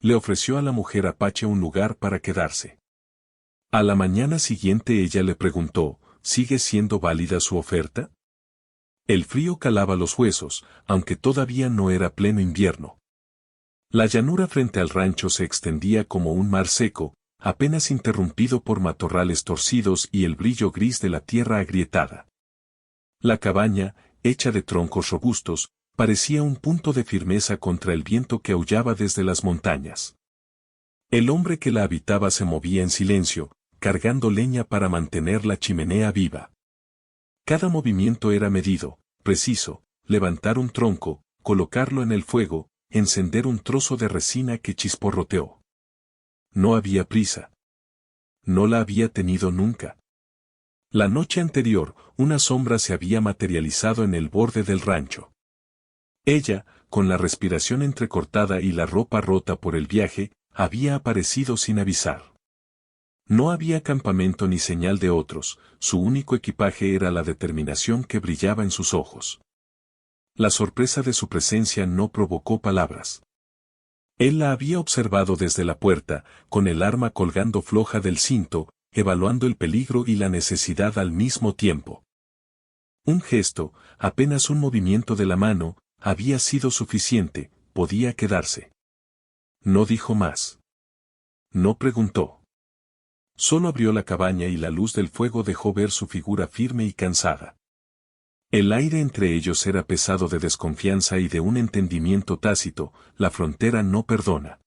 Le ofreció a la mujer apache un lugar para quedarse. A la mañana siguiente ella le preguntó, ¿sigue siendo válida su oferta? El frío calaba los huesos, aunque todavía no era pleno invierno. La llanura frente al rancho se extendía como un mar seco, apenas interrumpido por matorrales torcidos y el brillo gris de la tierra agrietada. La cabaña, hecha de troncos robustos, parecía un punto de firmeza contra el viento que aullaba desde las montañas. El hombre que la habitaba se movía en silencio, cargando leña para mantener la chimenea viva. Cada movimiento era medido, preciso: levantar un tronco, colocarlo en el fuego, encender un trozo de resina que chisporroteó. No había prisa. No la había tenido nunca. La noche anterior, una sombra se había materializado en el borde del rancho. Ella, con la respiración entrecortada y la ropa rota por el viaje, había aparecido sin avisar. No había campamento ni señal de otros, su único equipaje era la determinación que brillaba en sus ojos. La sorpresa de su presencia no provocó palabras. Él la había observado desde la puerta, con el arma colgando floja del cinto, evaluando el peligro y la necesidad al mismo tiempo. Un gesto, apenas un movimiento de la mano, había sido suficiente, podía quedarse. No dijo más. No preguntó. Solo abrió la cabaña y la luz del fuego dejó ver su figura firme y cansada. El aire entre ellos era pesado de desconfianza y de un entendimiento tácito: la frontera no perdona.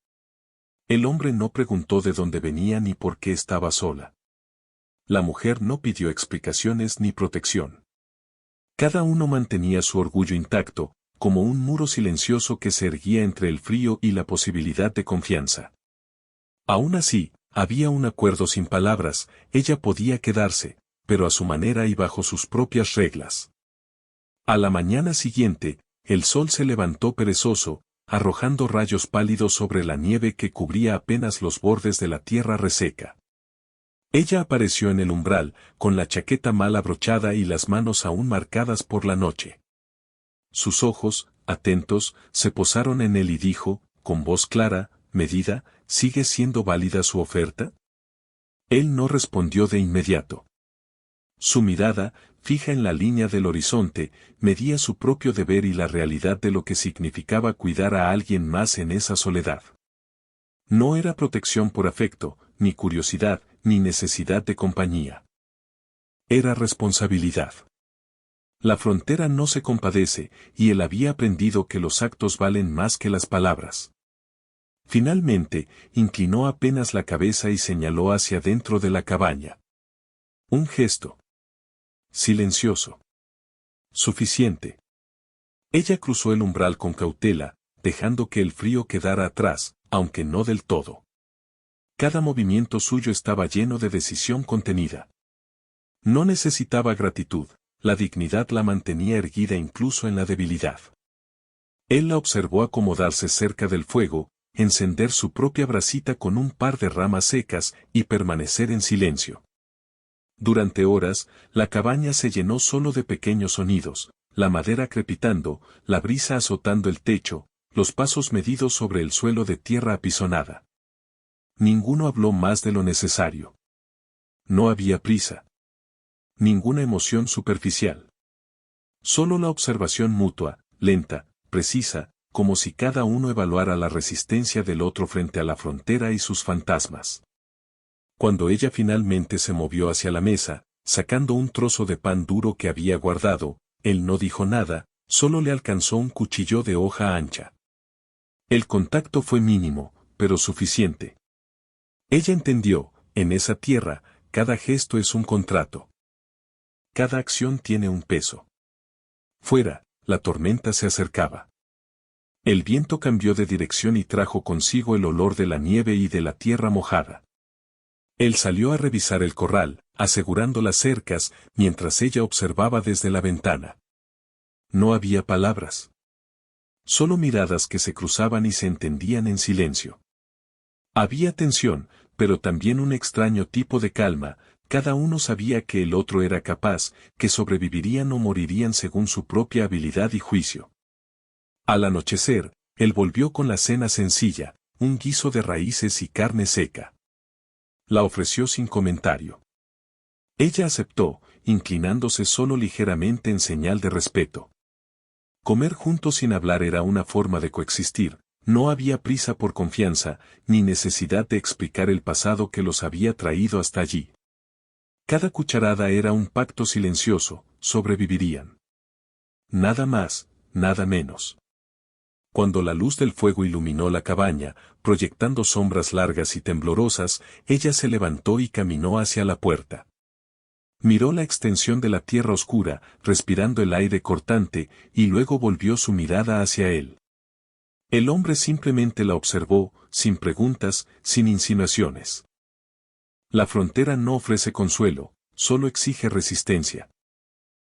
El hombre no preguntó de dónde venía ni por qué estaba sola. La mujer no pidió explicaciones ni protección. Cada uno mantenía su orgullo intacto, como un muro silencioso que se erguía entre el frío y la posibilidad de confianza. Aún así, había un acuerdo sin palabras: ella podía quedarse, pero a su manera y bajo sus propias reglas. A la mañana siguiente, el sol se levantó perezoso, arrojando rayos pálidos sobre la nieve que cubría apenas los bordes de la tierra reseca. Ella apareció en el umbral, con la chaqueta mal abrochada y las manos aún marcadas por la noche. Sus ojos, atentos, se posaron en él y dijo, con voz clara, medida: ¿sigue siendo válida su oferta? Él no respondió de inmediato. Su mirada, fija en la línea del horizonte, medía su propio deber y la realidad de lo que significaba cuidar a alguien más en esa soledad. No era protección por afecto, ni curiosidad, ni necesidad de compañía. Era responsabilidad. La frontera no se compadece, y él había aprendido que los actos valen más que las palabras. Finalmente, inclinó apenas la cabeza y señaló hacia dentro de la cabaña. Un gesto. Silencioso. Suficiente. Ella cruzó el umbral con cautela, dejando que el frío quedara atrás, aunque no del todo. Cada movimiento suyo estaba lleno de decisión contenida. No necesitaba gratitud, la dignidad la mantenía erguida incluso en la debilidad. Él la observó acomodarse cerca del fuego, encender su propia brasita con un par de ramas secas y permanecer en silencio. Durante horas, la cabaña se llenó solo de pequeños sonidos: la madera crepitando, la brisa azotando el techo, los pasos medidos sobre el suelo de tierra apisonada. Ninguno habló más de lo necesario. No había prisa. Ninguna emoción superficial. Solo la observación mutua, lenta, precisa, como si cada uno evaluara la resistencia del otro frente a la frontera y sus fantasmas. Cuando ella finalmente se movió hacia la mesa, sacando un trozo de pan duro que había guardado, él no dijo nada, solo le alcanzó un cuchillo de hoja ancha. El contacto fue mínimo, pero suficiente. Ella entendió: en esa tierra, cada gesto es un contrato. Cada acción tiene un peso. Fuera, la tormenta se acercaba. El viento cambió de dirección y trajo consigo el olor de la nieve y de la tierra mojada. Él salió a revisar el corral, asegurando las cercas, mientras ella observaba desde la ventana. No había palabras. Solo miradas que se cruzaban y se entendían en silencio. Había tensión, pero también un extraño tipo de calma: cada uno sabía que el otro era capaz, que sobrevivirían o morirían según su propia habilidad y juicio. Al anochecer, él volvió con la cena sencilla: un guiso de raíces y carne seca. La ofreció sin comentario. Ella aceptó, inclinándose solo ligeramente en señal de respeto. Comer juntos sin hablar era una forma de coexistir, no había prisa por confianza, ni necesidad de explicar el pasado que los había traído hasta allí. Cada cucharada era un pacto silencioso, sobrevivirían. Nada más, nada menos. Cuando la luz del fuego iluminó la cabaña, proyectando sombras largas y temblorosas, ella se levantó y caminó hacia la puerta. Miró la extensión de la tierra oscura, respirando el aire cortante, y luego volvió su mirada hacia él. El hombre simplemente la observó, sin preguntas, sin insinuaciones. La frontera no ofrece consuelo, solo exige resistencia.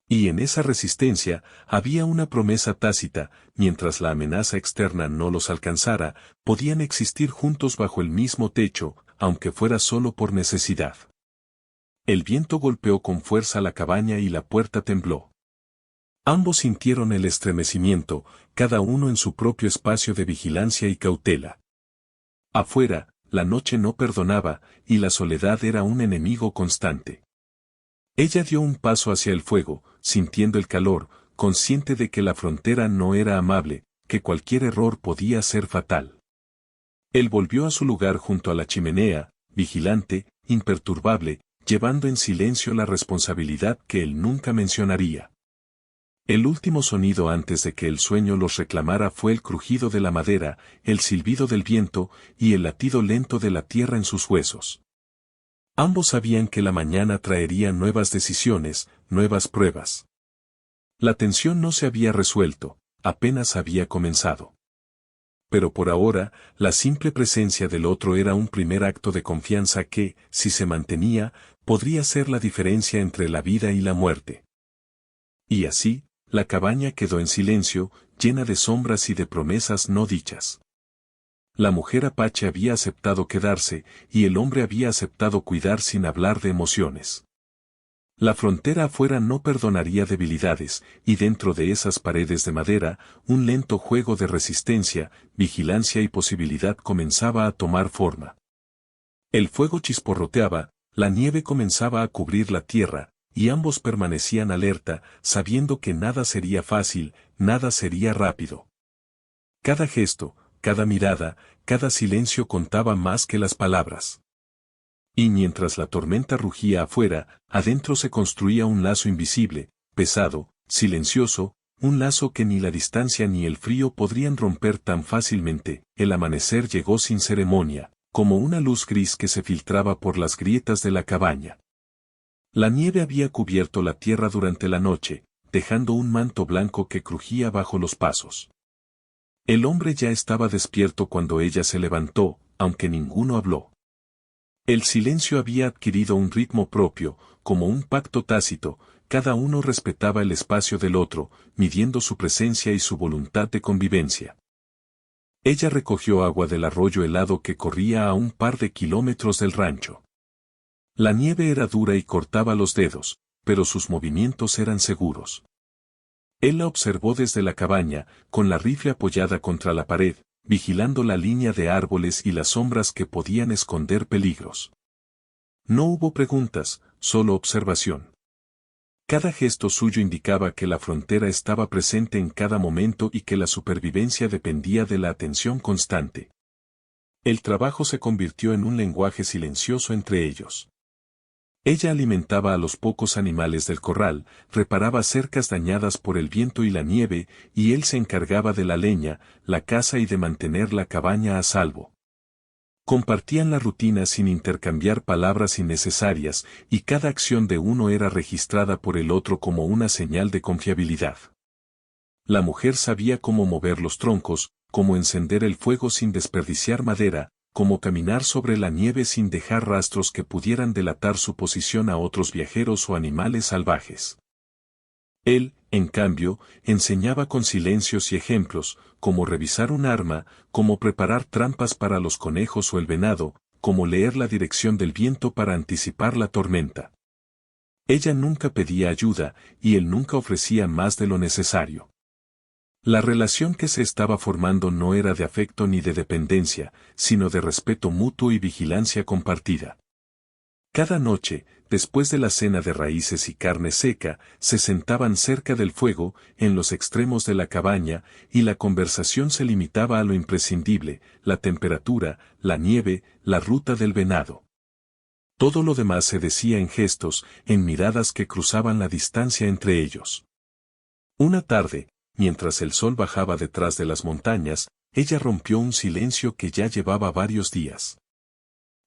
Y en esa resistencia había una promesa tácita: mientras la amenaza externa no los alcanzara, podían existir juntos bajo el mismo techo, aunque fuera solo por necesidad. El viento golpeó con fuerza la cabaña y la puerta tembló. Ambos sintieron el estremecimiento, cada uno en su propio espacio de vigilancia y cautela. Afuera, la noche no perdonaba, y la soledad era un enemigo constante. Ella dio un paso hacia el fuego, sintiendo el calor, consciente de que la frontera no era amable, que cualquier error podía ser fatal. Él volvió a su lugar junto a la chimenea, vigilante, imperturbable, llevando en silencio la responsabilidad que él nunca mencionaría. El último sonido antes de que el sueño los reclamara fue el crujido de la madera, el silbido del viento y el latido lento de la tierra en sus huesos. Ambos sabían que la mañana traería nuevas decisiones, nuevas pruebas. La tensión no se había resuelto, apenas había comenzado. Pero por ahora, la simple presencia del otro era un primer acto de confianza que, si se mantenía, podría ser la diferencia entre la vida y la muerte. Y así, la cabaña quedó en silencio, llena de sombras y de promesas no dichas. La mujer apache había aceptado quedarse, y el hombre había aceptado cuidar sin hablar de emociones. La frontera afuera no perdonaría debilidades, y dentro de esas paredes de madera, un lento juego de resistencia, vigilancia y posibilidad comenzaba a tomar forma. El fuego chisporroteaba, la nieve comenzaba a cubrir la tierra, y ambos permanecían alerta, sabiendo que nada sería fácil, nada sería rápido. Cada gesto, cada mirada, cada silencio contaba más que las palabras. Y mientras la tormenta rugía afuera, adentro se construía un lazo invisible, pesado, silencioso, un lazo que ni la distancia ni el frío podrían romper tan fácilmente. El amanecer llegó sin ceremonia, como una luz gris que se filtraba por las grietas de la cabaña. La nieve había cubierto la tierra durante la noche, dejando un manto blanco que crujía bajo los pasos. El hombre ya estaba despierto cuando ella se levantó, aunque ninguno habló. El silencio había adquirido un ritmo propio, como un pacto tácito, cada uno respetaba el espacio del otro, midiendo su presencia y su voluntad de convivencia. Ella recogió agua del arroyo helado que corría a un par de kilómetros del rancho. La nieve era dura y cortaba los dedos, pero sus movimientos eran seguros. Él la observó desde la cabaña, con la rifle apoyada contra la pared, vigilando la línea de árboles y las sombras que podían esconder peligros. No hubo preguntas, solo observación. Cada gesto suyo indicaba que la frontera estaba presente en cada momento y que la supervivencia dependía de la atención constante. El trabajo se convirtió en un lenguaje silencioso entre ellos. Ella alimentaba a los pocos animales del corral, reparaba cercas dañadas por el viento y la nieve, y él se encargaba de la leña, la caza y de mantener la cabaña a salvo. Compartían la rutina sin intercambiar palabras innecesarias, y cada acción de uno era registrada por el otro como una señal de confiabilidad. La mujer sabía cómo mover los troncos, cómo encender el fuego sin desperdiciar madera, cómo caminar sobre la nieve sin dejar rastros que pudieran delatar su posición a otros viajeros o animales salvajes. Él, en cambio, enseñaba con silencios y ejemplos, cómo revisar un arma, cómo preparar trampas para los conejos o el venado, cómo leer la dirección del viento para anticipar la tormenta. Ella nunca pedía ayuda, y él nunca ofrecía más de lo necesario. La relación que se estaba formando no era de afecto ni de dependencia, sino de respeto mutuo y vigilancia compartida. Cada noche, después de la cena de raíces y carne seca, se sentaban cerca del fuego, en los extremos de la cabaña, y la conversación se limitaba a lo imprescindible, la temperatura, la nieve, la ruta del venado. Todo lo demás se decía en gestos, en miradas que cruzaban la distancia entre ellos. Una tarde, mientras el sol bajaba detrás de las montañas, ella rompió un silencio que ya llevaba varios días.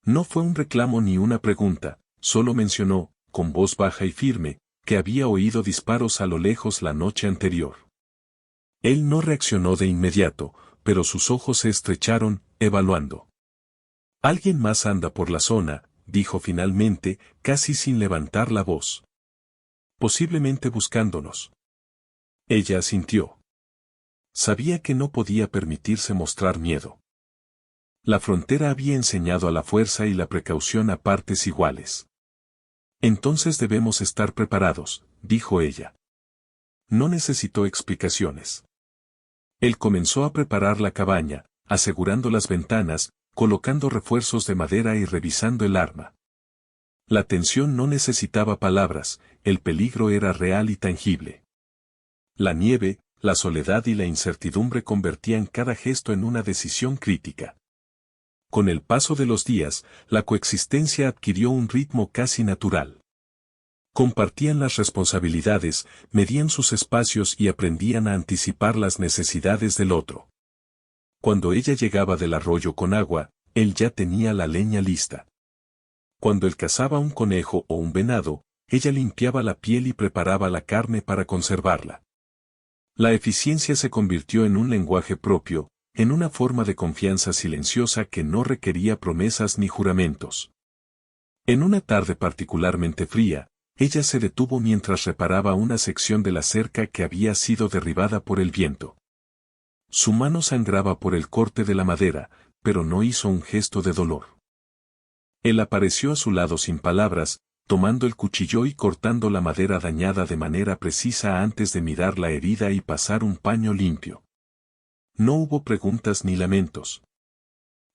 No fue un reclamo ni una pregunta, solo mencionó, con voz baja y firme, que había oído disparos a lo lejos la noche anterior. Él no reaccionó de inmediato, pero sus ojos se estrecharon, evaluando. «Alguien más anda por la zona», dijo finalmente, casi sin levantar la voz. «Posiblemente buscándonos». Ella asintió. Sabía que no podía permitirse mostrar miedo. La frontera había enseñado a la fuerza y la precaución a partes iguales. «Entonces debemos estar preparados», dijo ella. No necesitó explicaciones. Él comenzó a preparar la cabaña, asegurando las ventanas, colocando refuerzos de madera y revisando el arma. La tensión no necesitaba palabras, el peligro era real y tangible. La nieve, la soledad y la incertidumbre convertían cada gesto en una decisión crítica. Con el paso de los días, la coexistencia adquirió un ritmo casi natural. Compartían las responsabilidades, medían sus espacios y aprendían a anticipar las necesidades del otro. Cuando ella llegaba del arroyo con agua, él ya tenía la leña lista. Cuando él cazaba un conejo o un venado, ella limpiaba la piel y preparaba la carne para conservarla. La eficiencia se convirtió en un lenguaje propio, en una forma de confianza silenciosa que no requería promesas ni juramentos. En una tarde particularmente fría, ella se detuvo mientras reparaba una sección de la cerca que había sido derribada por el viento. Su mano sangraba por el corte de la madera, pero no hizo un gesto de dolor. Él apareció a su lado sin palabras, tomando el cuchillo y cortando la madera dañada de manera precisa antes de mirar la herida y pasar un paño limpio. No hubo preguntas ni lamentos.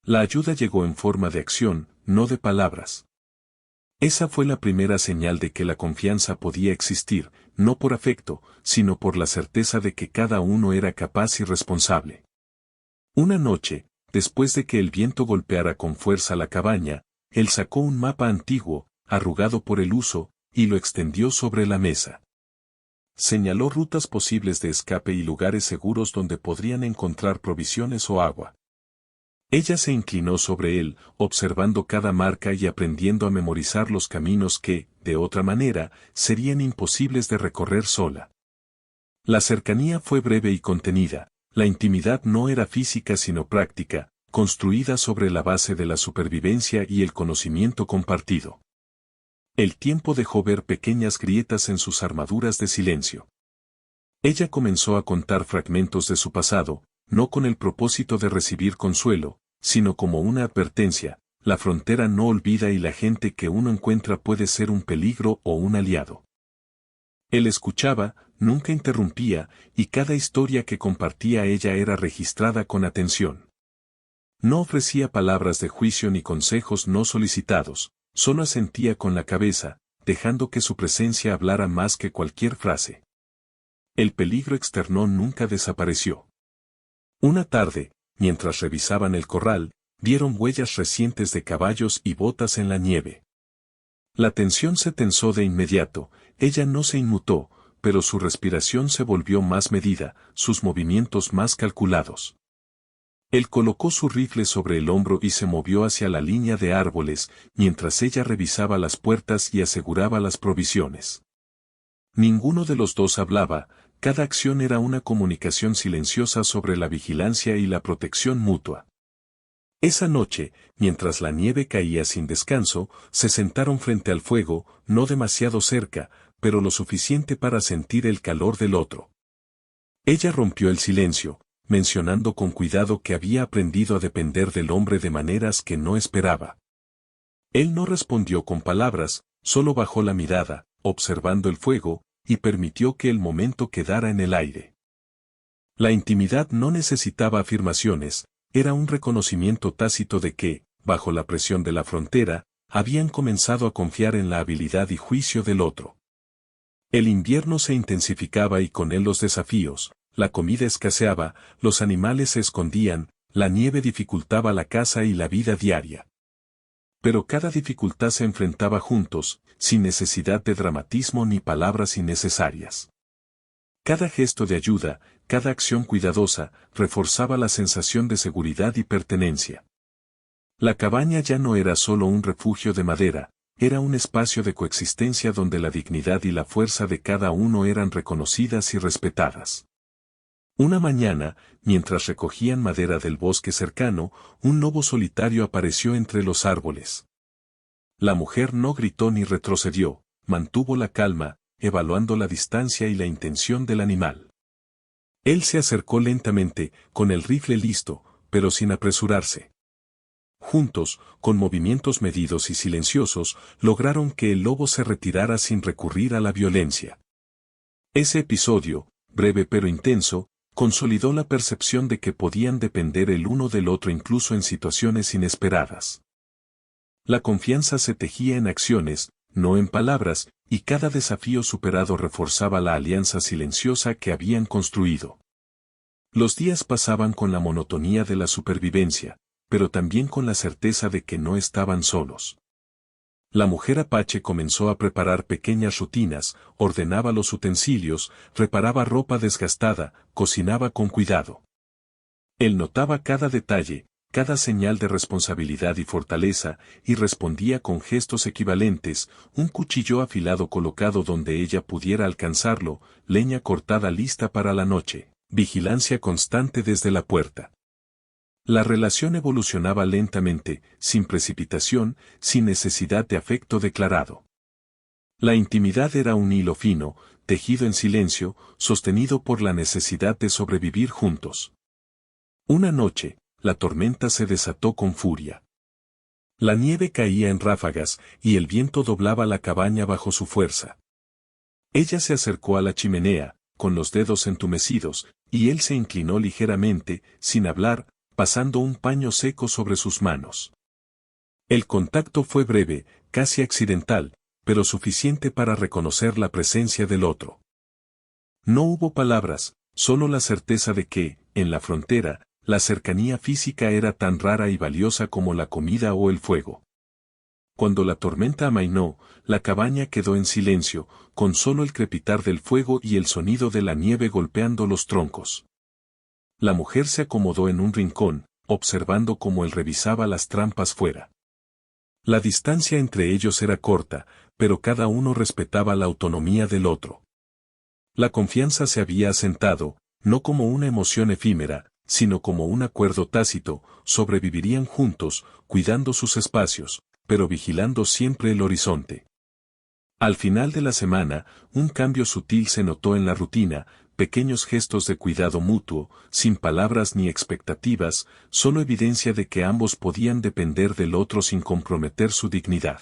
La ayuda llegó en forma de acción, no de palabras. Esa fue la primera señal de que la confianza podía existir, no por afecto, sino por la certeza de que cada uno era capaz y responsable. Una noche, después de que el viento golpeara con fuerza la cabaña, él sacó un mapa antiguo, arrugado por el uso, y lo extendió sobre la mesa. Señaló rutas posibles de escape y lugares seguros donde podrían encontrar provisiones o agua. Ella se inclinó sobre él, observando cada marca y aprendiendo a memorizar los caminos que, de otra manera, serían imposibles de recorrer sola. La cercanía fue breve y contenida, la intimidad no era física sino práctica, construida sobre la base de la supervivencia y el conocimiento compartido. El tiempo dejó ver pequeñas grietas en sus armaduras de silencio. Ella comenzó a contar fragmentos de su pasado, no con el propósito de recibir consuelo, sino como una advertencia: la frontera no olvida y la gente que uno encuentra puede ser un peligro o un aliado. Él escuchaba, nunca interrumpía, y cada historia que compartía ella era registrada con atención. No ofrecía palabras de juicio ni consejos no solicitados, solo asentía con la cabeza, dejando que su presencia hablara más que cualquier frase. El peligro externo nunca desapareció. Una tarde, mientras revisaban el corral, vieron huellas recientes de caballos y botas en la nieve. La tensión se tensó de inmediato, ella no se inmutó, pero su respiración se volvió más medida, sus movimientos más calculados. Él colocó su rifle sobre el hombro y se movió hacia la línea de árboles, mientras ella revisaba las puertas y aseguraba las provisiones. Ninguno de los dos hablaba, cada acción era una comunicación silenciosa sobre la vigilancia y la protección mutua. Esa noche, mientras la nieve caía sin descanso, se sentaron frente al fuego, no demasiado cerca, pero lo suficiente para sentir el calor del otro. Ella rompió el silencio, mencionando con cuidado que había aprendido a depender del hombre de maneras que no esperaba. Él no respondió con palabras, solo bajó la mirada, observando el fuego, y permitió que el momento quedara en el aire. La intimidad no necesitaba afirmaciones, era un reconocimiento tácito de que, bajo la presión de la frontera, habían comenzado a confiar en la habilidad y juicio del otro. El invierno se intensificaba y con él los desafíos, la comida escaseaba, los animales se escondían, la nieve dificultaba la caza y la vida diaria. Pero cada dificultad se enfrentaba juntos, sin necesidad de dramatismo ni palabras innecesarias. Cada gesto de ayuda, cada acción cuidadosa, reforzaba la sensación de seguridad y pertenencia. La cabaña ya no era solo un refugio de madera, era un espacio de coexistencia donde la dignidad y la fuerza de cada uno eran reconocidas y respetadas. Una mañana, mientras recogían madera del bosque cercano, un lobo solitario apareció entre los árboles. La mujer no gritó ni retrocedió, mantuvo la calma, evaluando la distancia y la intención del animal. Él se acercó lentamente, con el rifle listo, pero sin apresurarse. Juntos, con movimientos medidos y silenciosos, lograron que el lobo se retirara sin recurrir a la violencia. Ese episodio, breve pero intenso, consolidó la percepción de que podían depender el uno del otro incluso en situaciones inesperadas. La confianza se tejía en acciones, no en palabras, y cada desafío superado reforzaba la alianza silenciosa que habían construido. Los días pasaban con la monotonía de la supervivencia, pero también con la certeza de que no estaban solos. La mujer Apache comenzó a preparar pequeñas rutinas, ordenaba los utensilios, reparaba ropa desgastada, cocinaba con cuidado. Él notaba cada detalle, cada señal de responsabilidad y fortaleza, y respondía con gestos equivalentes, un cuchillo afilado colocado donde ella pudiera alcanzarlo, leña cortada lista para la noche, vigilancia constante desde la puerta. La relación evolucionaba lentamente, sin precipitación, sin necesidad de afecto declarado. La intimidad era un hilo fino, tejido en silencio, sostenido por la necesidad de sobrevivir juntos. Una noche, la tormenta se desató con furia. La nieve caía en ráfagas, y el viento doblaba la cabaña bajo su fuerza. Ella se acercó a la chimenea, con los dedos entumecidos, y él se inclinó ligeramente, sin hablar, pasando un paño seco sobre sus manos. El contacto fue breve, casi accidental, pero suficiente para reconocer la presencia del otro. No hubo palabras, solo la certeza de que, en la frontera, la cercanía física era tan rara y valiosa como la comida o el fuego. Cuando la tormenta amainó, la cabaña quedó en silencio, con solo el crepitar del fuego y el sonido de la nieve golpeando los troncos. La mujer se acomodó en un rincón, observando cómo él revisaba las trampas fuera. La distancia entre ellos era corta, pero cada uno respetaba la autonomía del otro. La confianza se había asentado, no como una emoción efímera, sino como un acuerdo tácito, sobrevivirían juntos, cuidando sus espacios, pero vigilando siempre el horizonte. Al final de la semana, un cambio sutil se notó en la rutina, pequeños gestos de cuidado mutuo, sin palabras ni expectativas, solo evidencia de que ambos podían depender del otro sin comprometer su dignidad.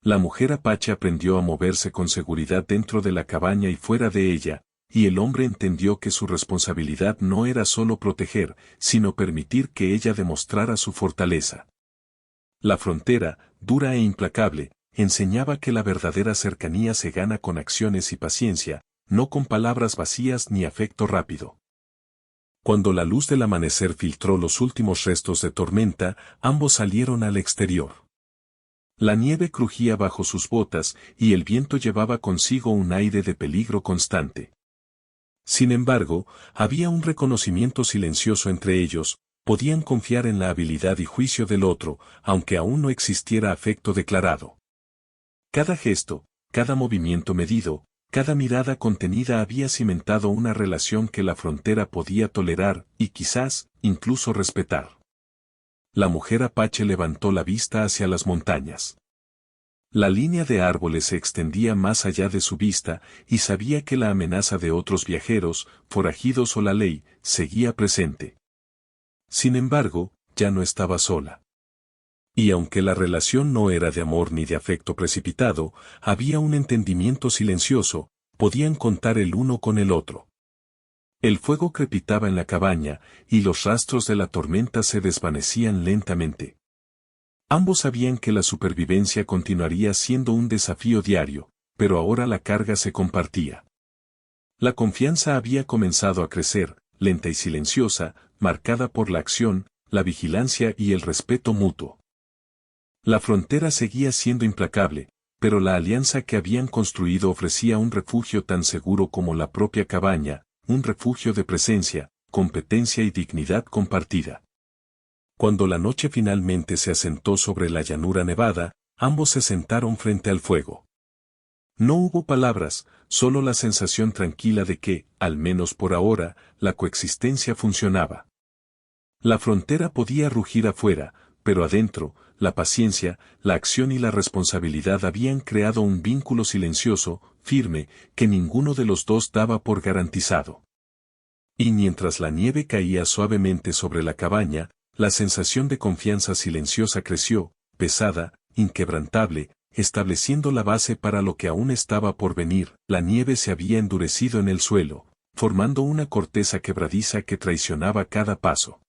La mujer Apache aprendió a moverse con seguridad dentro de la cabaña y fuera de ella, y el hombre entendió que su responsabilidad no era solo proteger, sino permitir que ella demostrara su fortaleza. La frontera, dura e implacable, enseñaba que la verdadera cercanía se gana con acciones y paciencia, no con palabras vacías ni afecto rápido. Cuando la luz del amanecer filtró los últimos restos de tormenta, ambos salieron al exterior. La nieve crujía bajo sus botas y el viento llevaba consigo un aire de peligro constante. Sin embargo, había un reconocimiento silencioso entre ellos, podían confiar en la habilidad y juicio del otro, aunque aún no existiera afecto declarado. Cada gesto, cada movimiento medido, cada mirada contenida había cimentado una relación que la frontera podía tolerar y quizás, incluso respetar. La mujer Apache levantó la vista hacia las montañas. La línea de árboles se extendía más allá de su vista y sabía que la amenaza de otros viajeros, forajidos o la ley, seguía presente. Sin embargo, ya no estaba sola. Y aunque la relación no era de amor ni de afecto precipitado, había un entendimiento silencioso, podían contar el uno con el otro. El fuego crepitaba en la cabaña, y los rastros de la tormenta se desvanecían lentamente. Ambos sabían que la supervivencia continuaría siendo un desafío diario, pero ahora la carga se compartía. La confianza había comenzado a crecer, lenta y silenciosa, marcada por la acción, la vigilancia y el respeto mutuo. La frontera seguía siendo implacable, pero la alianza que habían construido ofrecía un refugio tan seguro como la propia cabaña, un refugio de presencia, competencia y dignidad compartida. Cuando la noche finalmente se asentó sobre la llanura nevada, ambos se sentaron frente al fuego. No hubo palabras, solo la sensación tranquila de que, al menos por ahora, la coexistencia funcionaba. La frontera podía rugir afuera, pero adentro, la paciencia, la acción y la responsabilidad habían creado un vínculo silencioso, firme, que ninguno de los dos daba por garantizado. Y mientras la nieve caía suavemente sobre la cabaña, la sensación de confianza silenciosa creció, pesada, inquebrantable, estableciendo la base para lo que aún estaba por venir. La nieve se había endurecido en el suelo, formando una corteza quebradiza que traicionaba cada paso.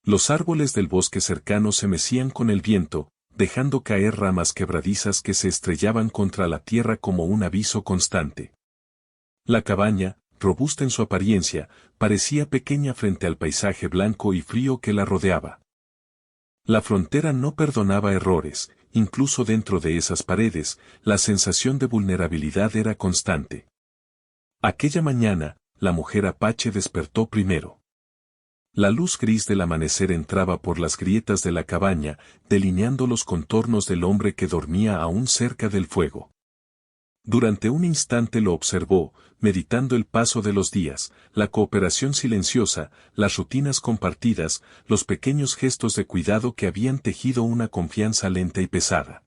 Los árboles del bosque cercano se mecían con el viento, dejando caer ramas quebradizas que se estrellaban contra la tierra como un aviso constante. La cabaña, robusta en su apariencia, parecía pequeña frente al paisaje blanco y frío que la rodeaba. La frontera no perdonaba errores, incluso dentro de esas paredes, la sensación de vulnerabilidad era constante. Aquella mañana, la mujer apache despertó primero. La luz gris del amanecer entraba por las grietas de la cabaña, delineando los contornos del hombre que dormía aún cerca del fuego. Durante un instante lo observó, meditando el paso de los días, la cooperación silenciosa, las rutinas compartidas, los pequeños gestos de cuidado que habían tejido una confianza lenta y pesada.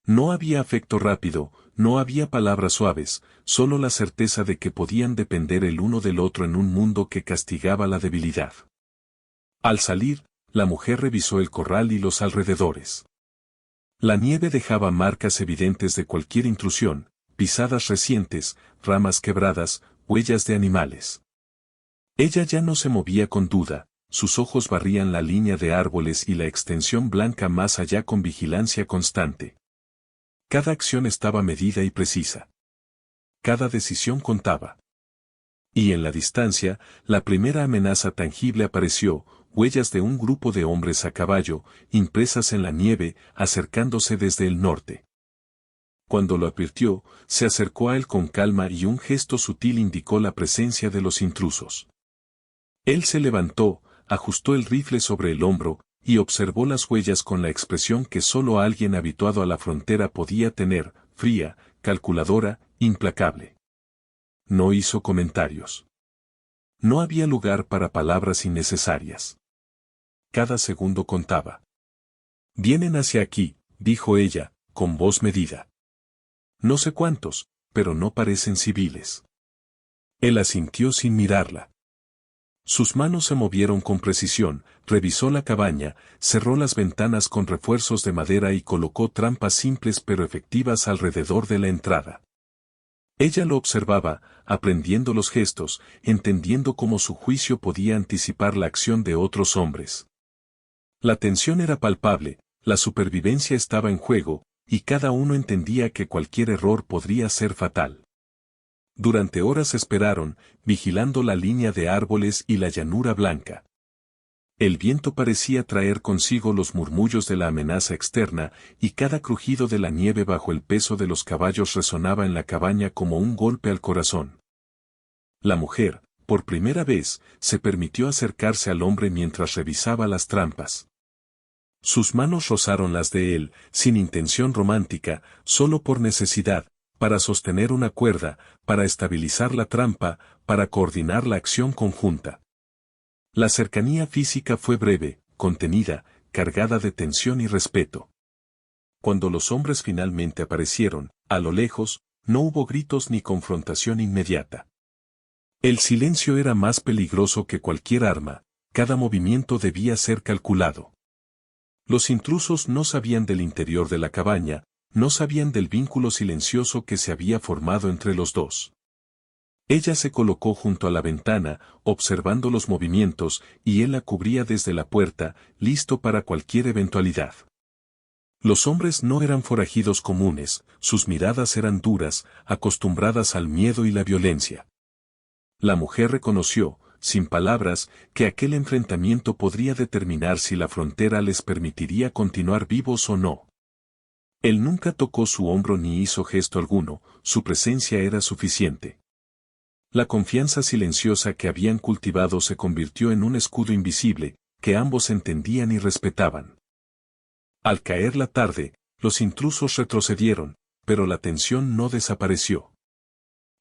No había afecto rápido, no había palabras suaves, solo la certeza de que podían depender el uno del otro en un mundo que castigaba la debilidad. Al salir, la mujer revisó el corral y los alrededores. La nieve dejaba marcas evidentes de cualquier intrusión, pisadas recientes, ramas quebradas, huellas de animales. Ella ya no se movía con duda, sus ojos barrían la línea de árboles y la extensión blanca más allá con vigilancia constante. Cada acción estaba medida y precisa. Cada decisión contaba. Y en la distancia, la primera amenaza tangible apareció, huellas de un grupo de hombres a caballo, impresas en la nieve, acercándose desde el norte. Cuando lo advirtió, se acercó a él con calma y un gesto sutil indicó la presencia de los intrusos. Él se levantó, ajustó el rifle sobre el hombro, y observó las huellas con la expresión que solo alguien habituado a la frontera podía tener, fría, calculadora, implacable. No hizo comentarios. No había lugar para palabras innecesarias. Cada segundo contaba. «Vienen hacia aquí», dijo ella, con voz medida. «No sé cuántos, pero no parecen civiles». Él asintió sin mirarla. Sus manos se movieron con precisión, revisó la cabaña, cerró las ventanas con refuerzos de madera y colocó trampas simples pero efectivas alrededor de la entrada. Ella lo observaba, aprendiendo los gestos, entendiendo cómo su juicio podía anticipar la acción de otros hombres. La tensión era palpable, la supervivencia estaba en juego, y cada uno entendía que cualquier error podría ser fatal. Durante horas esperaron, vigilando la línea de árboles y la llanura blanca. El viento parecía traer consigo los murmullos de la amenaza externa, y cada crujido de la nieve bajo el peso de los caballos resonaba en la cabaña como un golpe al corazón. La mujer, por primera vez, se permitió acercarse al hombre mientras revisaba las trampas. Sus manos rozaron las de él, sin intención romántica, solo por necesidad, para sostener una cuerda, para estabilizar la trampa, para coordinar la acción conjunta. La cercanía física fue breve, contenida, cargada de tensión y respeto. Cuando los hombres finalmente aparecieron, a lo lejos, no hubo gritos ni confrontación inmediata. El silencio era más peligroso que cualquier arma, cada movimiento debía ser calculado. Los intrusos no sabían del interior de la cabaña, no sabían del vínculo silencioso que se había formado entre los dos. Ella se colocó junto a la ventana, observando los movimientos, y él la cubría desde la puerta, listo para cualquier eventualidad. Los hombres no eran forajidos comunes, sus miradas eran duras, acostumbradas al miedo y la violencia. La mujer reconoció, sin palabras, que aquel enfrentamiento podría determinar si la frontera les permitiría continuar vivos o no. Él nunca tocó su hombro ni hizo gesto alguno, su presencia era suficiente. La confianza silenciosa que habían cultivado se convirtió en un escudo invisible, que ambos entendían y respetaban. Al caer la tarde, los intrusos retrocedieron, pero la tensión no desapareció.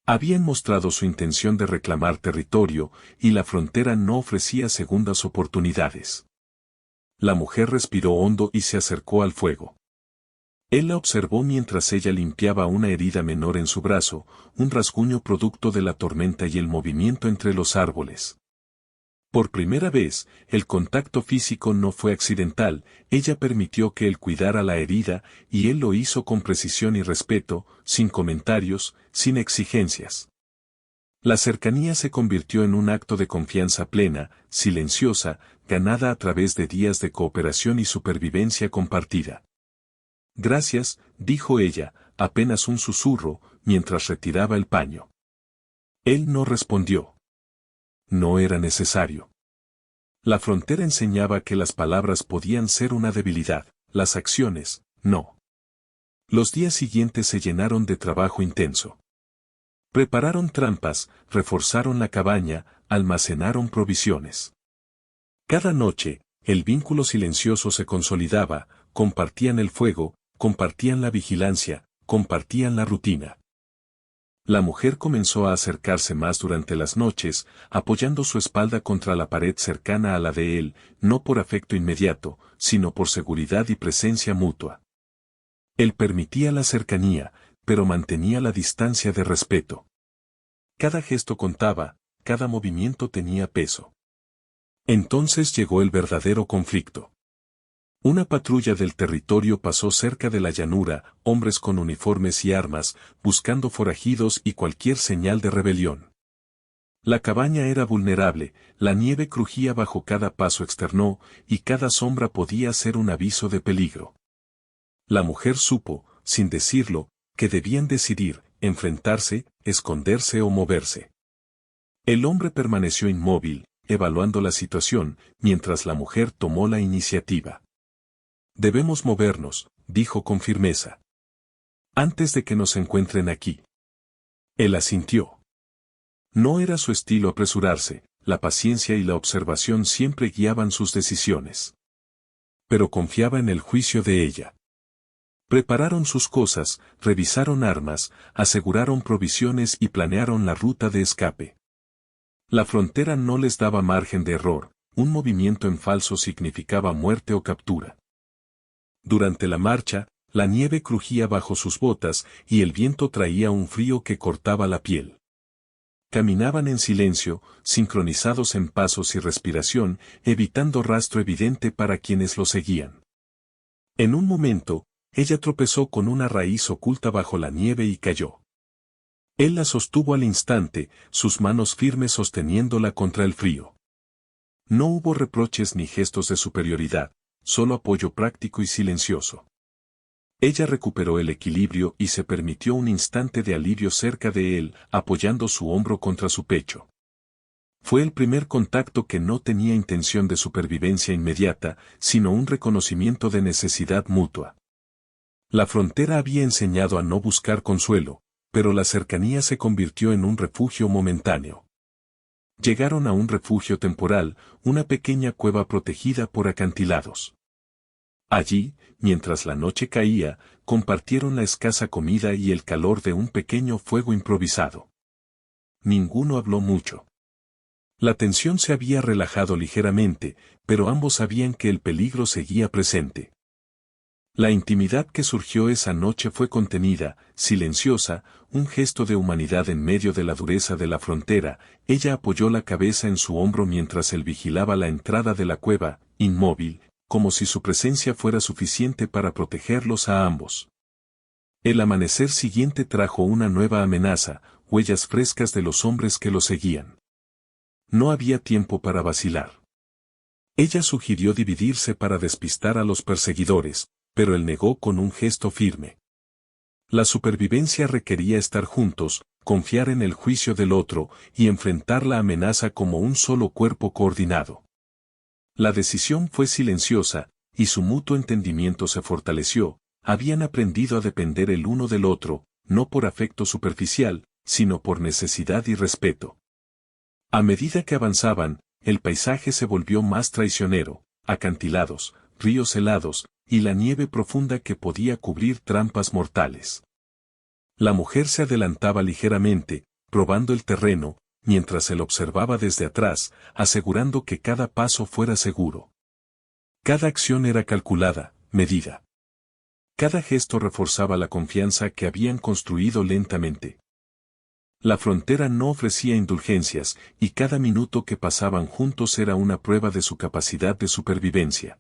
Habían mostrado su intención de reclamar territorio, y la frontera no ofrecía segundas oportunidades. La mujer respiró hondo y se acercó al fuego. Él la observó mientras ella limpiaba una herida menor en su brazo, un rasguño producto de la tormenta y el movimiento entre los árboles. Por primera vez, el contacto físico no fue accidental, ella permitió que él cuidara la herida, y él lo hizo con precisión y respeto, sin comentarios, sin exigencias. La cercanía se convirtió en un acto de confianza plena, silenciosa, ganada a través de días de cooperación y supervivencia compartida. Gracias, dijo ella, apenas un susurro, mientras retiraba el paño. Él no respondió. No era necesario. La frontera enseñaba que las palabras podían ser una debilidad, las acciones, no. Los días siguientes se llenaron de trabajo intenso. Prepararon trampas, reforzaron la cabaña, almacenaron provisiones. Cada noche, el vínculo silencioso se consolidaba, compartían el fuego, compartían la vigilancia, compartían la rutina. La mujer comenzó a acercarse más durante las noches, apoyando su espalda contra la pared cercana a la de él, no por afecto inmediato, sino por seguridad y presencia mutua. Él permitía la cercanía, pero mantenía la distancia de respeto. Cada gesto contaba, cada movimiento tenía peso. Entonces llegó el verdadero conflicto. Una patrulla del territorio pasó cerca de la llanura, hombres con uniformes y armas, buscando forajidos y cualquier señal de rebelión. La cabaña era vulnerable, la nieve crujía bajo cada paso externo, y cada sombra podía ser un aviso de peligro. La mujer supo, sin decirlo, que debían decidir, enfrentarse, esconderse o moverse. El hombre permaneció inmóvil, evaluando la situación, mientras la mujer tomó la iniciativa. Debemos movernos, dijo con firmeza. Antes de que nos encuentren aquí. Él asintió. No era su estilo apresurarse, la paciencia y la observación siempre guiaban sus decisiones. Pero confiaba en el juicio de ella. Prepararon sus cosas, revisaron armas, aseguraron provisiones y planearon la ruta de escape. La frontera no les daba margen de error, un movimiento en falso significaba muerte o captura. Durante la marcha, la nieve crujía bajo sus botas y el viento traía un frío que cortaba la piel. Caminaban en silencio, sincronizados en pasos y respiración, evitando rastro evidente para quienes lo seguían. En un momento, ella tropezó con una raíz oculta bajo la nieve y cayó. Él la sostuvo al instante, sus manos firmes sosteniéndola contra el frío. No hubo reproches ni gestos de superioridad, solo apoyo práctico y silencioso. Ella recuperó el equilibrio y se permitió un instante de alivio cerca de él, apoyando su hombro contra su pecho. Fue el primer contacto que no tenía intención de supervivencia inmediata, sino un reconocimiento de necesidad mutua. La frontera había enseñado a no buscar consuelo, pero la cercanía se convirtió en un refugio momentáneo. Llegaron a un refugio temporal, una pequeña cueva protegida por acantilados. Allí, mientras la noche caía, compartieron la escasa comida y el calor de un pequeño fuego improvisado. Ninguno habló mucho. La tensión se había relajado ligeramente, pero ambos sabían que el peligro seguía presente. La intimidad que surgió esa noche fue contenida, silenciosa, un gesto de humanidad en medio de la dureza de la frontera. Ella apoyó la cabeza en su hombro mientras él vigilaba la entrada de la cueva, inmóvil, como si su presencia fuera suficiente para protegerlos a ambos. El amanecer siguiente trajo una nueva amenaza, huellas frescas de los hombres que lo seguían. No había tiempo para vacilar. Ella sugirió dividirse para despistar a los perseguidores, pero él negó con un gesto firme. La supervivencia requería estar juntos, confiar en el juicio del otro y enfrentar la amenaza como un solo cuerpo coordinado. La decisión fue silenciosa, y su mutuo entendimiento se fortaleció. Habían aprendido a depender el uno del otro, no por afecto superficial, sino por necesidad y respeto. A medida que avanzaban, el paisaje se volvió más traicionero, acantilados, ríos helados, y la nieve profunda que podía cubrir trampas mortales. La mujer se adelantaba ligeramente, probando el terreno, mientras él observaba desde atrás, asegurando que cada paso fuera seguro. Cada acción era calculada, medida. Cada gesto reforzaba la confianza que habían construido lentamente. La frontera no ofrecía indulgencias, y cada minuto que pasaban juntos era una prueba de su capacidad de supervivencia.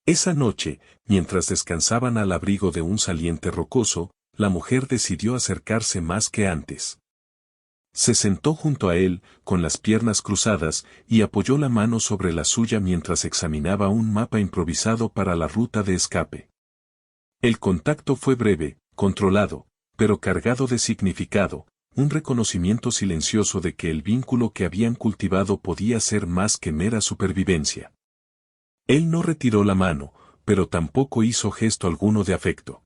Esa noche, mientras descansaban al abrigo de un saliente rocoso, la mujer decidió acercarse más que antes. Se sentó junto a él, con las piernas cruzadas, y apoyó la mano sobre la suya mientras examinaba un mapa improvisado para la ruta de escape. El contacto fue breve, controlado, pero cargado de significado, un reconocimiento silencioso de que el vínculo que habían cultivado podía ser más que mera supervivencia. Él no retiró la mano, pero tampoco hizo gesto alguno de afecto.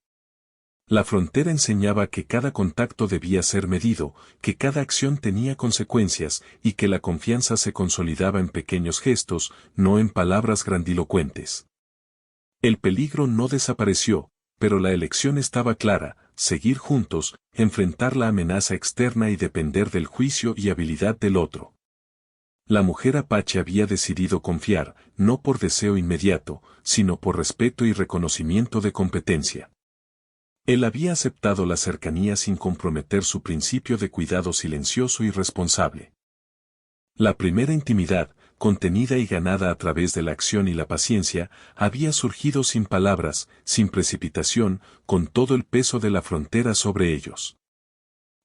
La frontera enseñaba que cada contacto debía ser medido, que cada acción tenía consecuencias y que la confianza se consolidaba en pequeños gestos, no en palabras grandilocuentes. El peligro no desapareció, pero la elección estaba clara: seguir juntos, enfrentar la amenaza externa y depender del juicio y habilidad del otro. La mujer apache había decidido confiar, no por deseo inmediato, sino por respeto y reconocimiento de competencia. Él había aceptado la cercanía sin comprometer su principio de cuidado silencioso y responsable. La primera intimidad, contenida y ganada a través de la acción y la paciencia, había surgido sin palabras, sin precipitación, con todo el peso de la frontera sobre ellos.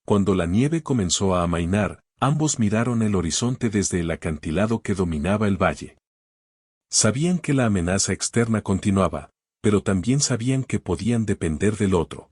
Cuando la nieve comenzó a amainar, ambos miraron el horizonte desde el acantilado que dominaba el valle. Sabían que la amenaza externa continuaba, pero también sabían que podían depender del otro.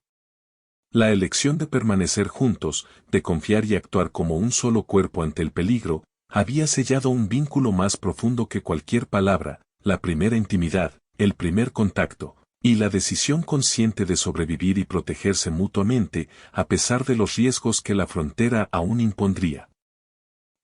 La elección de permanecer juntos, de confiar y actuar como un solo cuerpo ante el peligro, había sellado un vínculo más profundo que cualquier palabra: la primera intimidad, el primer contacto, y la decisión consciente de sobrevivir y protegerse mutuamente, a pesar de los riesgos que la frontera aún impondría.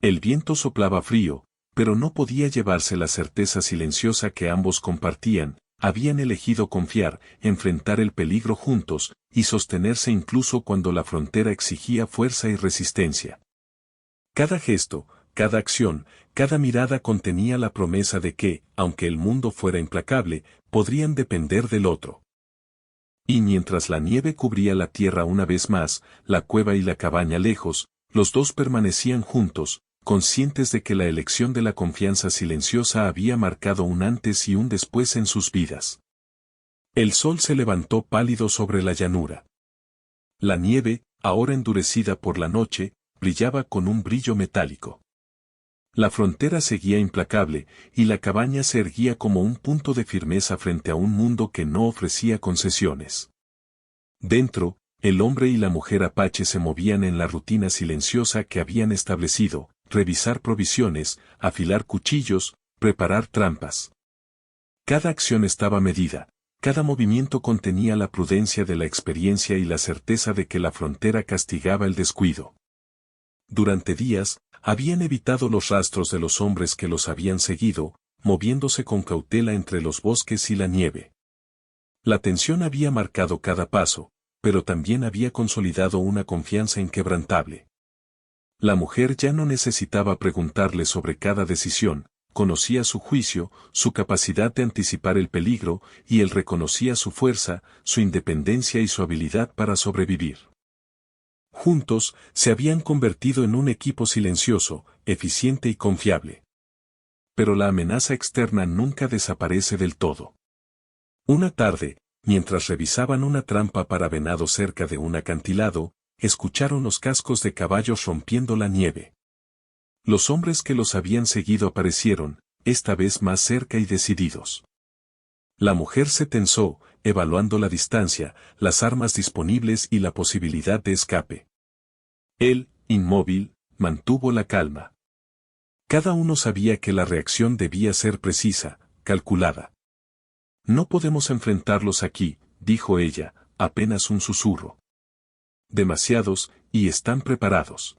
El viento soplaba frío, pero no podía llevarse la certeza silenciosa que ambos compartían: habían elegido confiar, enfrentar el peligro juntos, y sostenerse incluso cuando la frontera exigía fuerza y resistencia. Cada gesto, cada acción, cada mirada contenía la promesa de que, aunque el mundo fuera implacable, podrían depender del otro. Y mientras la nieve cubría la tierra una vez más, la cueva y la cabaña lejos, los dos permanecían juntos, conscientes de que la elección de la confianza silenciosa había marcado un antes y un después en sus vidas. El sol se levantó pálido sobre la llanura. La nieve, ahora endurecida por la noche, brillaba con un brillo metálico. La frontera seguía implacable, y la cabaña se erguía como un punto de firmeza frente a un mundo que no ofrecía concesiones. Dentro, el hombre y la mujer apache se movían en la rutina silenciosa que habían establecido: revisar provisiones, afilar cuchillos, preparar trampas. Cada acción estaba medida, cada movimiento contenía la prudencia de la experiencia y la certeza de que la frontera castigaba el descuido. Durante días, habían evitado los rastros de los hombres que los habían seguido, moviéndose con cautela entre los bosques y la nieve. La tensión había marcado cada paso, pero también había consolidado una confianza inquebrantable. La mujer ya no necesitaba preguntarle sobre cada decisión: conocía su juicio, su capacidad de anticipar el peligro, y él reconocía su fuerza, su independencia y su habilidad para sobrevivir. Juntos, se habían convertido en un equipo silencioso, eficiente y confiable. Pero la amenaza externa nunca desaparece del todo. Una tarde, mientras revisaban una trampa para venado cerca de un acantilado, escucharon los cascos de caballos rompiendo la nieve. Los hombres que los habían seguido aparecieron, esta vez más cerca y decididos. La mujer se tensó, evaluando la distancia, las armas disponibles y la posibilidad de escape. Él, inmóvil, mantuvo la calma. Cada uno sabía que la reacción debía ser precisa, calculada. No podemos enfrentarlos aquí, dijo ella, apenas un susurro. Demasiados, y están preparados.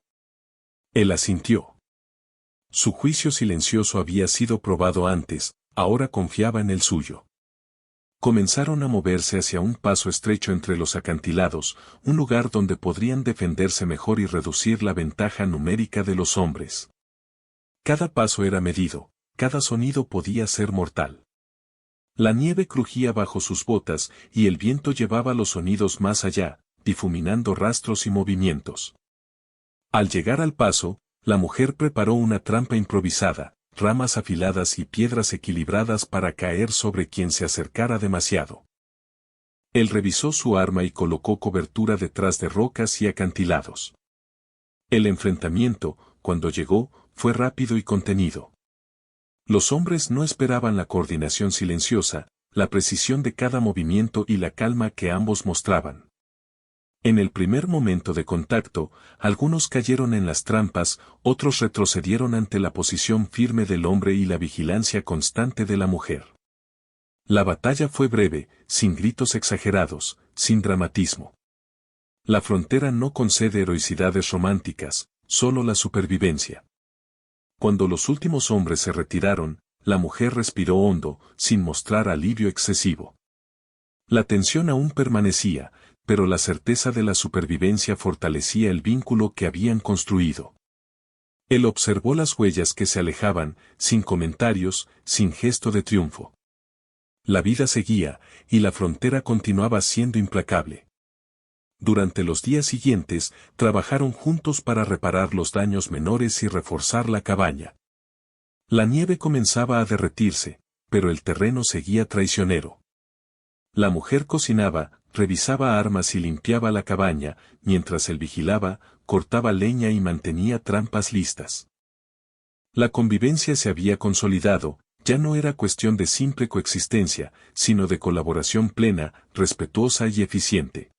Él asintió. Su juicio silencioso había sido probado antes, ahora confiaba en el suyo. Comenzaron a moverse hacia un paso estrecho entre los acantilados, un lugar donde podrían defenderse mejor y reducir la ventaja numérica de los hombres. Cada paso era medido, cada sonido podía ser mortal. La nieve crujía bajo sus botas y el viento llevaba los sonidos más allá, difuminando rastros y movimientos. Al llegar al paso, la mujer preparó una trampa improvisada, ramas afiladas y piedras equilibradas para caer sobre quien se acercara demasiado. Él revisó su arma y colocó cobertura detrás de rocas y acantilados. El enfrentamiento, cuando llegó, fue rápido y contenido. Los hombres no esperaban la coordinación silenciosa, la precisión de cada movimiento y la calma que ambos mostraban. En el primer momento de contacto, algunos cayeron en las trampas, otros retrocedieron ante la posición firme del hombre y la vigilancia constante de la mujer. La batalla fue breve, sin gritos exagerados, sin dramatismo. La frontera no concede heroicidades románticas, solo la supervivencia. Cuando los últimos hombres se retiraron, la mujer respiró hondo, sin mostrar alivio excesivo. La tensión aún permanecía, pero la certeza de la supervivencia fortalecía el vínculo que habían construido. Él observó las huellas que se alejaban, sin comentarios, sin gesto de triunfo. La vida seguía, y la frontera continuaba siendo implacable. Durante los días siguientes, trabajaron juntos para reparar los daños menores y reforzar la cabaña. La nieve comenzaba a derretirse, pero el terreno seguía traicionero. La mujer cocinaba, revisaba armas y limpiaba la cabaña, mientras él vigilaba, cortaba leña y mantenía trampas listas. La convivencia se había consolidado, ya no era cuestión de simple coexistencia, sino de colaboración plena, respetuosa y eficiente.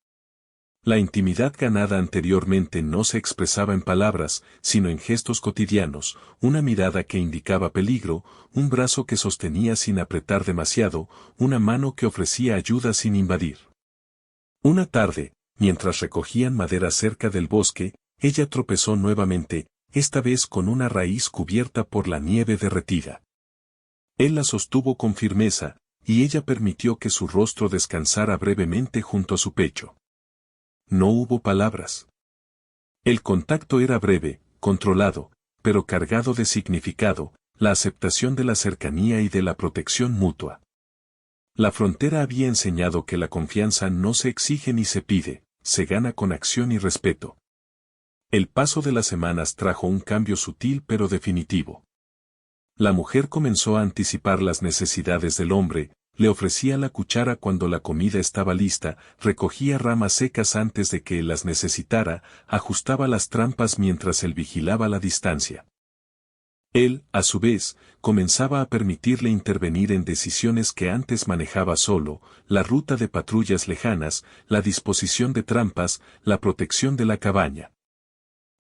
La intimidad ganada anteriormente no se expresaba en palabras, sino en gestos cotidianos, una mirada que indicaba peligro, un brazo que sostenía sin apretar demasiado, una mano que ofrecía ayuda sin invadir. Una tarde, mientras recogían madera cerca del bosque, ella tropezó nuevamente, esta vez con una raíz cubierta por la nieve derretida. Él la sostuvo con firmeza, y ella permitió que su rostro descansara brevemente junto a su pecho. No hubo palabras. El contacto era breve, controlado, pero cargado de significado, la aceptación de la cercanía y de la protección mutua. La frontera había enseñado que la confianza no se exige ni se pide, se gana con acción y respeto. El paso de las semanas trajo un cambio sutil pero definitivo. La mujer comenzó a anticipar las necesidades del hombre, le ofrecía la cuchara cuando la comida estaba lista, recogía ramas secas antes de que él las necesitara, ajustaba las trampas mientras él vigilaba la distancia. Él, a su vez, comenzaba a permitirle intervenir en decisiones que antes manejaba solo, la ruta de patrullas lejanas, la disposición de trampas, la protección de la cabaña.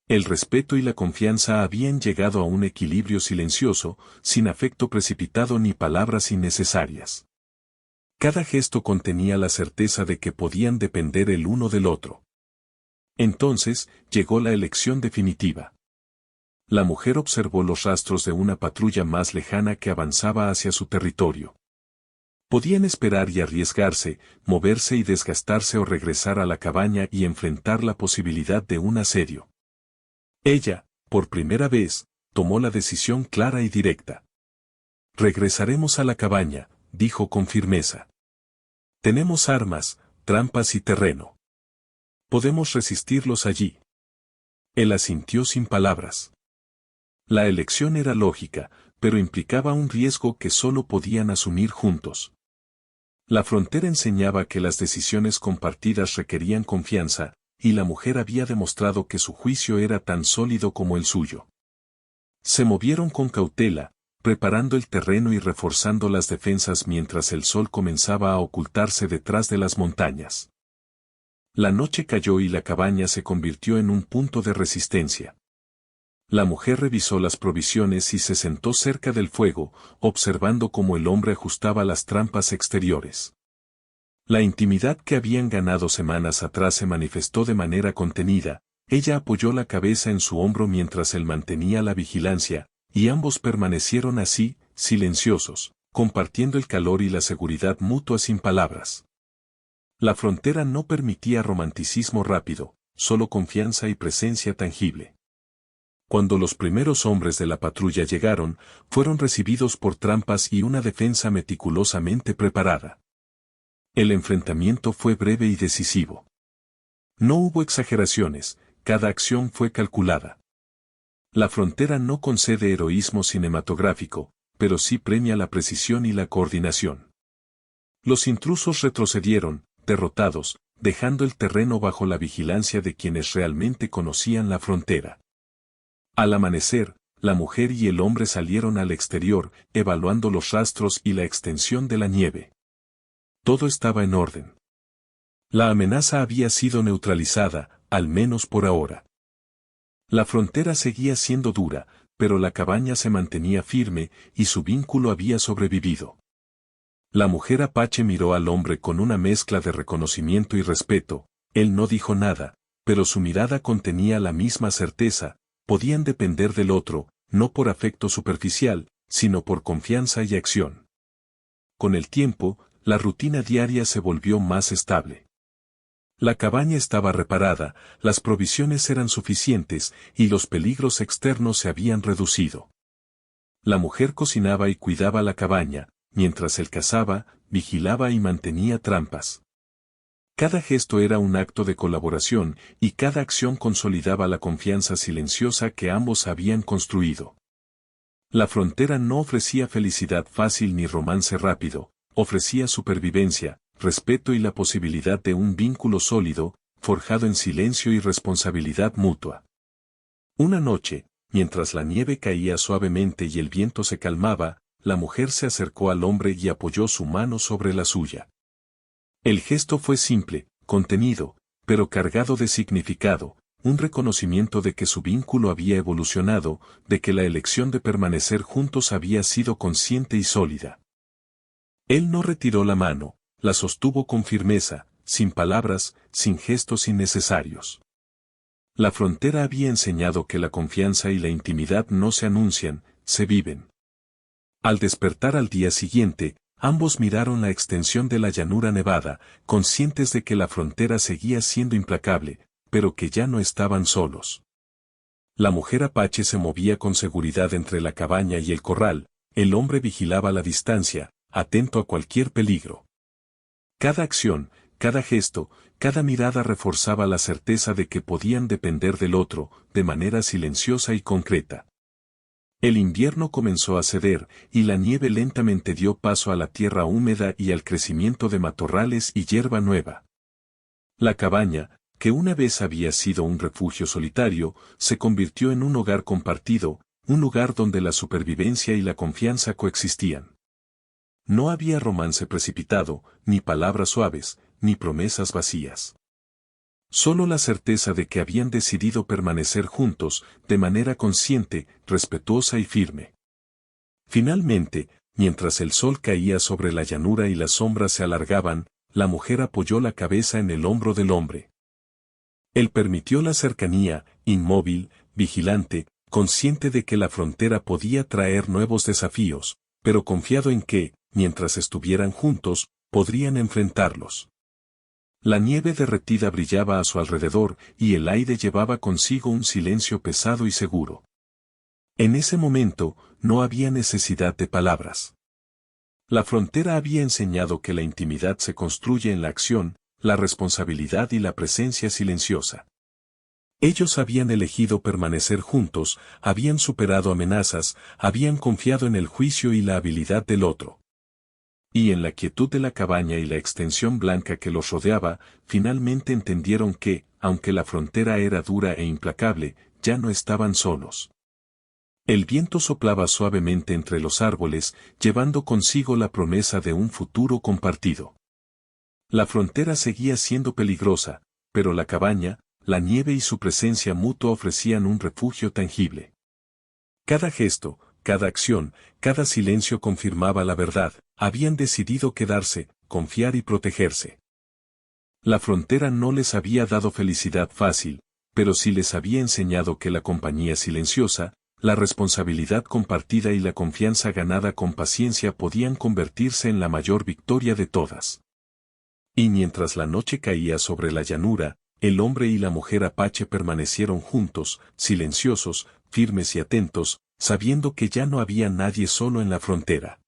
El respeto y la confianza habían llegado a un equilibrio silencioso, sin afecto precipitado ni palabras innecesarias. Cada gesto contenía la certeza de que podían depender el uno del otro. Entonces, llegó la elección definitiva. La mujer observó los rastros de una patrulla más lejana que avanzaba hacia su territorio. Podían esperar y arriesgarse, moverse y desgastarse o regresar a la cabaña y enfrentar la posibilidad de un asedio. Ella, por primera vez, tomó la decisión clara y directa. Regresaremos a la cabaña, dijo con firmeza. Tenemos armas, trampas y terreno. Podemos resistirlos allí. Él asintió sin palabras. La elección era lógica, pero implicaba un riesgo que solo podían asumir juntos. La frontera enseñaba que las decisiones compartidas requerían confianza, y la mujer había demostrado que su juicio era tan sólido como el suyo. Se movieron con cautela, preparando el terreno y reforzando las defensas mientras el sol comenzaba a ocultarse detrás de las montañas. La noche cayó y la cabaña se convirtió en un punto de resistencia. La mujer revisó las provisiones y se sentó cerca del fuego, observando cómo el hombre ajustaba las trampas exteriores. La intimidad que habían ganado semanas atrás se manifestó de manera contenida. Ella apoyó la cabeza en su hombro mientras él mantenía la vigilancia, y ambos permanecieron así, silenciosos, compartiendo el calor y la seguridad mutua sin palabras. La frontera no permitía romanticismo rápido, solo confianza y presencia tangible. Cuando los primeros hombres de la patrulla llegaron, fueron recibidos por trampas y una defensa meticulosamente preparada. El enfrentamiento fue breve y decisivo. No hubo exageraciones, cada acción fue calculada. La frontera no concede heroísmo cinematográfico, pero sí premia la precisión y la coordinación. Los intrusos retrocedieron, derrotados, dejando el terreno bajo la vigilancia de quienes realmente conocían la frontera. Al amanecer, la mujer y el hombre salieron al exterior, evaluando los rastros y la extensión de la nieve. Todo estaba en orden. La amenaza había sido neutralizada, al menos por ahora. La frontera seguía siendo dura, pero la cabaña se mantenía firme y su vínculo había sobrevivido. La mujer apache miró al hombre con una mezcla de reconocimiento y respeto. Él no dijo nada, pero su mirada contenía la misma certeza. Podían depender del otro, no por afecto superficial, sino por confianza y acción. Con el tiempo, la rutina diaria se volvió más estable. La cabaña estaba reparada, las provisiones eran suficientes y los peligros externos se habían reducido. La mujer cocinaba y cuidaba la cabaña, mientras él cazaba, vigilaba y mantenía trampas. Cada gesto era un acto de colaboración y cada acción consolidaba la confianza silenciosa que ambos habían construido. La frontera no ofrecía felicidad fácil ni romance rápido, ofrecía supervivencia, respeto y la posibilidad de un vínculo sólido, forjado en silencio y responsabilidad mutua. Una noche, mientras la nieve caía suavemente y el viento se calmaba, la mujer se acercó al hombre y apoyó su mano sobre la suya. El gesto fue simple, contenido, pero cargado de significado, un reconocimiento de que su vínculo había evolucionado, de que la elección de permanecer juntos había sido consciente y sólida. Él no retiró la mano, la sostuvo con firmeza, sin palabras, sin gestos innecesarios. La frontera había enseñado que la confianza y la intimidad no se anuncian, se viven. Al despertar al día siguiente, ambos miraron la extensión de la llanura nevada, conscientes de que la frontera seguía siendo implacable, pero que ya no estaban solos. La mujer apache se movía con seguridad entre la cabaña y el corral, el hombre vigilaba la distancia, atento a cualquier peligro. Cada acción, cada gesto, cada mirada reforzaba la certeza de que podían depender del otro, de manera silenciosa y concreta. El invierno comenzó a ceder, y la nieve lentamente dio paso a la tierra húmeda y al crecimiento de matorrales y hierba nueva. La cabaña, que una vez había sido un refugio solitario, se convirtió en un hogar compartido, un lugar donde la supervivencia y la confianza coexistían. No había romance precipitado, ni palabras suaves, ni promesas vacías. Solo la certeza de que habían decidido permanecer juntos, de manera consciente, respetuosa y firme. Finalmente, mientras el sol caía sobre la llanura y las sombras se alargaban, la mujer apoyó la cabeza en el hombro del hombre. Él permitió la cercanía, inmóvil, vigilante, consciente de que la frontera podía traer nuevos desafíos, pero confiado en que, mientras estuvieran juntos, podrían enfrentarlos. La nieve derretida brillaba a su alrededor y el aire llevaba consigo un silencio pesado y seguro. En ese momento, no había necesidad de palabras. La frontera había enseñado que la intimidad se construye en la acción, la responsabilidad y la presencia silenciosa. Ellos habían elegido permanecer juntos, habían superado amenazas, habían confiado en el juicio y la habilidad del otro. Y en la quietud de la cabaña y la extensión blanca que los rodeaba, finalmente entendieron que, aunque la frontera era dura e implacable, ya no estaban solos. El viento soplaba suavemente entre los árboles, llevando consigo la promesa de un futuro compartido. La frontera seguía siendo peligrosa, pero la cabaña, la nieve y su presencia mutua ofrecían un refugio tangible. Cada gesto, cada acción, cada silencio confirmaba la verdad, habían decidido quedarse, confiar y protegerse. La frontera no les había dado felicidad fácil, pero sí les había enseñado que la compañía silenciosa, la responsabilidad compartida y la confianza ganada con paciencia podían convertirse en la mayor victoria de todas. Y mientras la noche caía sobre la llanura, el hombre y la mujer apache permanecieron juntos, silenciosos, firmes y atentos, sabiendo que ya no había nadie solo en la frontera.